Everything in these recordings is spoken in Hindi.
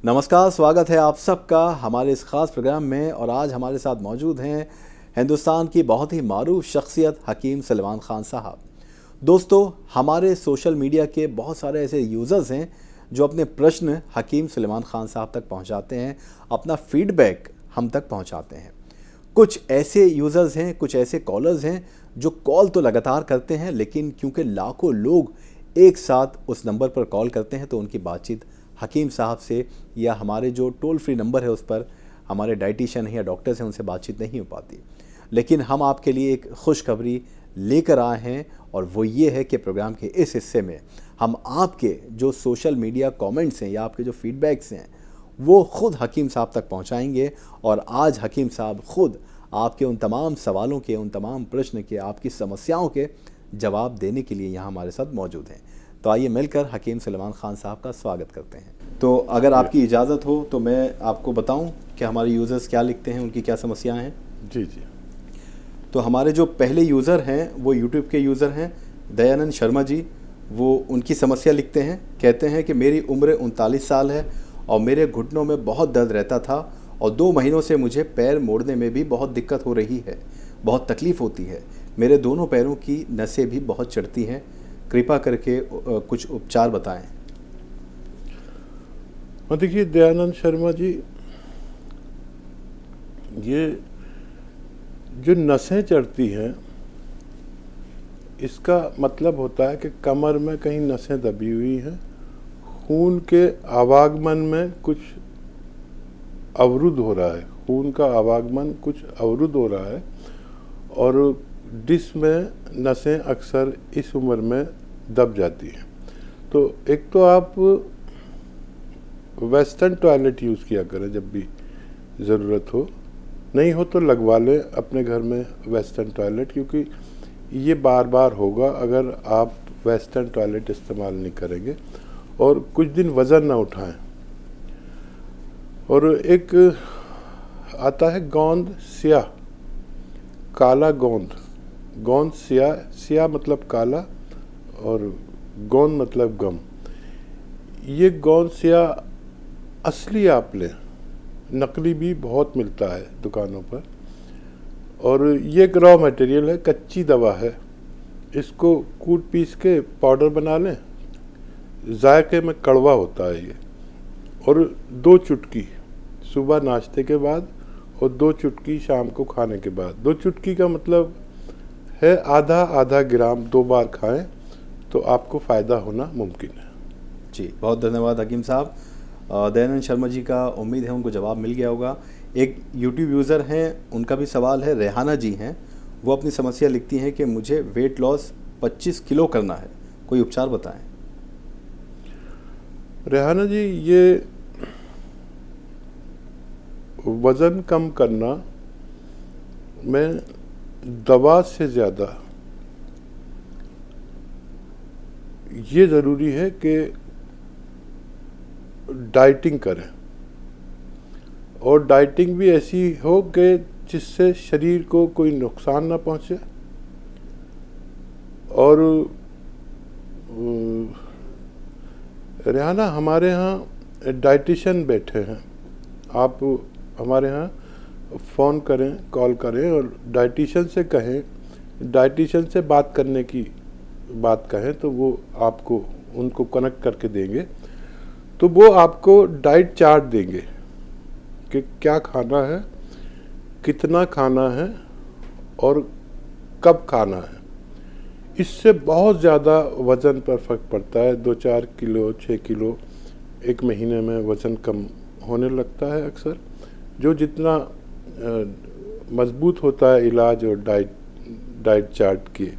नमस्कार, स्वागत है आप सबका हमारे इस खास प्रोग्राम में। और आज हमारे साथ मौजूद हैं हिंदुस्तान की बहुत ही मारूफ शख्सियत हकीम सलमान खान साहब। दोस्तों, हमारे सोशल मीडिया के बहुत सारे ऐसे यूज़र्स हैं जो अपने प्रश्न हकीम सलमान खान साहब तक पहुंचाते हैं, अपना फीडबैक हम तक पहुंचाते हैं। कुछ ऐसे यूज़र्स हैं, कुछ ऐसे कॉलर्स हैं जो कॉल तो लगातार करते हैं, लेकिन क्योंकि लाखों लोग एक साथ उस नंबर पर कॉल करते हैं तो उनकी बातचीत हकीम साहब से या हमारे जो टोल फ्री नंबर है उस पर हमारे डाइटिशियन हैं या डॉक्टर्स हैं उनसे बातचीत नहीं हो पाती। लेकिन हम आपके लिए एक खुशखबरी लेकर आए हैं, और वो ये है कि प्रोग्राम के इस हिस्से में हम आपके जो सोशल मीडिया कमेंट्स हैं या आपके जो फीडबैक्स हैं वो ख़ुद हकीम साहब तक पहुंचाएंगे। और आज हकीम साहब ख़ुद आपके उन तमाम सवालों के, उन तमाम प्रश्न के, आपकी समस्याओं के जवाब देने के लिए यहाँ हमारे साथ मौजूद हैं। तो आइए मिलकर हकीम सलमान खान साहब का स्वागत करते हैं। तो अगर आपकी इजाज़त हो तो मैं आपको बताऊं कि हमारे यूज़र्स क्या लिखते हैं, उनकी क्या समस्याएं हैं। जी जी। तो हमारे जो पहले यूज़र हैं वो यूट्यूब के यूज़र हैं दयानंद शर्मा जी। वो उनकी समस्या लिखते हैं, कहते हैं कि मेरी उम्र 39 साल है और मेरे घुटनों में बहुत दर्द रहता था और 2 महीनों से मुझे पैर मोड़ने में भी बहुत दिक्कत हो रही है, बहुत तकलीफ़ होती है। मेरे दोनों पैरों की नसें भी बहुत चढ़ती हैं, कृपा करके कुछ उपचार बताएं। देखिए दयानंद शर्मा जी, ये जो नसें चढ़ती हैं इसका मतलब होता है कि कमर में कहीं नसें दबी हुई हैं, खून के आवागमन में कुछ अवरुद्ध हो रहा है, खून का आवागमन कुछ अवरुद्ध हो रहा है। और डिस्क में नसें अक्सर इस उम्र में दब जाती हैं। तो एक तो आप वेस्टर्न टॉयलेट यूज़ किया करें जब भी ज़रूरत हो, नहीं हो तो लगवा लें अपने घर में वेस्टर्न टॉयलेट, क्योंकि ये बार बार होगा अगर आप वेस्टर्न टॉयलेट इस्तेमाल नहीं करेंगे। और कुछ दिन वज़न ना उठाएं। और एक आता है गोंद स्याह, काला गोंद, गोंद स्याह, स्याह मतलब काला और गोंद मतलब गम। ये गोंद स्याह असली आप लें, नकली भी बहुत मिलता है दुकानों पर। और ये एक रॉ मटेरियल है, कच्ची दवा है। इसको कूट पीस के पाउडर बना लें, जायके में कड़वा होता है ये। और 2 चुटकी सुबह नाश्ते के बाद और 2 चुटकी शाम को खाने के बाद। 2 चुटकी का मतलब है आधा ग्राम 2 बार खाएं तो आपको फ़ायदा होना मुमकिन है। जी, बहुत धन्यवाद हकीम साहब। दयानंद शर्मा जी का उम्मीद है उनको जवाब मिल गया होगा। एक यूट्यूब यूज़र हैं, उनका भी सवाल है, रेहाना जी हैं। वो अपनी समस्या लिखती हैं कि मुझे वेट लॉस 25 किलो करना है, कोई उपचार बताएं। रेहाना जी, ये वज़न कम करना में दवा से ज़्यादा ये ज़रूरी है कि डाइटिंग करें, और डाइटिंग भी ऐसी हो कि जिससे शरीर को कोई नुकसान ना पहुंचे। और रेहाना, हमारे यहाँ डाइटिशियन बैठे हैं, आप हमारे यहाँ फ़ोन करें, कॉल करें और डाइटिशियन से कहें, डाइटिशियन से बात करने की बात कहें तो वो आपको उनको कनेक्ट करके देंगे। तो वो आपको डाइट चार्ट देंगे कि क्या खाना है, कितना खाना है और कब खाना है। इससे बहुत ज़्यादा वज़न पर फ़र्क पड़ता है। 2-4 किलो 6 किलो एक महीने में वज़न कम होने लगता है अक्सर। जो जितना मज़बूत होता है इलाज और डाइट चार्ट के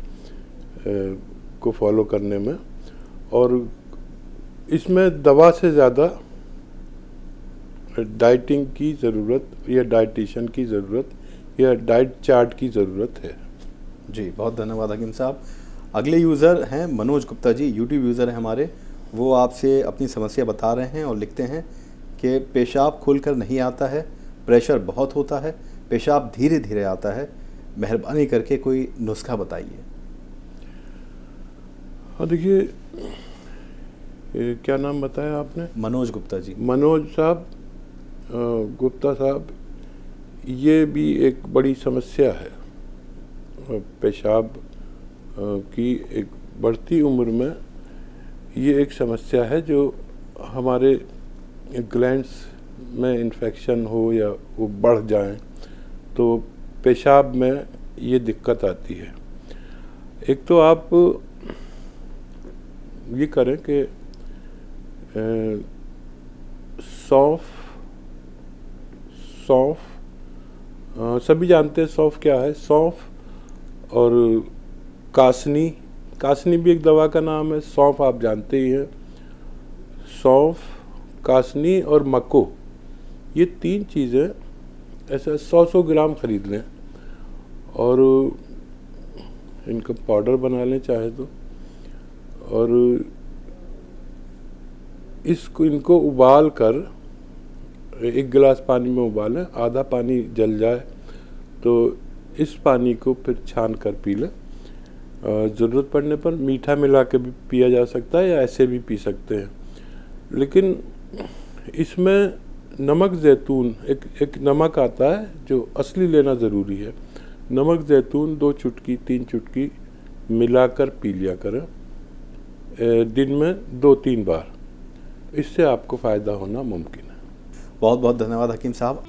को फॉलो करने में, और इसमें दवा से ज़्यादा डाइटिंग की ज़रूरत या डाइटिशियन की ज़रूरत या डाइट चार्ट की ज़रूरत है। जी, बहुत धन्यवाद हकीम साहब। अगले यूज़र हैं मनोज गुप्ता जी, यूट्यूब यूज़र हैं हमारे। वो आपसे अपनी समस्या बता रहे हैं और लिखते हैं कि पेशाब खुलकर नहीं आता है, प्रेशर बहुत होता है, पेशाब धीरे धीरे आता है, मेहरबानी करके कोई नुस्खा बताइए। हाँ देखिए, क्या नाम बताया आपने? मनोज गुप्ता जी। मनोज साहब, गुप्ता साहब, ये भी एक बड़ी समस्या है पेशाब की। एक बढ़ती उम्र में ये एक समस्या है जो हमारे ग्लैंड्स में इन्फेक्शन हो या वो बढ़ जाएं तो पेशाब में ये दिक्कत आती है। एक तो आप ये करें कि सौंफ सभी जानते हैं सौंफ क्या है। सौंफ और कासनी भी एक दवा का नाम है। सौंफ आप जानते ही हैं। सौंफ, कासनी और मक्को, ये 3 चीज़ें ऐसा 100 ग्राम खरीद लें और इनका पाउडर बना लें चाहे तो, और इनको उबाल कर 1 गिलास पानी में उबालें। आधा पानी जल जाए तो इस पानी को फिर छान कर पी लें। ज़रूरत पड़ने पर मीठा मिला के भी पिया जा सकता है या ऐसे भी पी सकते हैं। लेकिन इसमें नमक ज़ैतून, एक नमक आता है जो असली लेना ज़रूरी है। नमक ज़ैतून 2 चुटकी 3 चुटकी मिलाकर पी लिया करें दिन में 2-3 बार। इससे आपको फ़ायदा होना मुमकिन है। बहुत बहुत धन्यवाद हकीम साहब।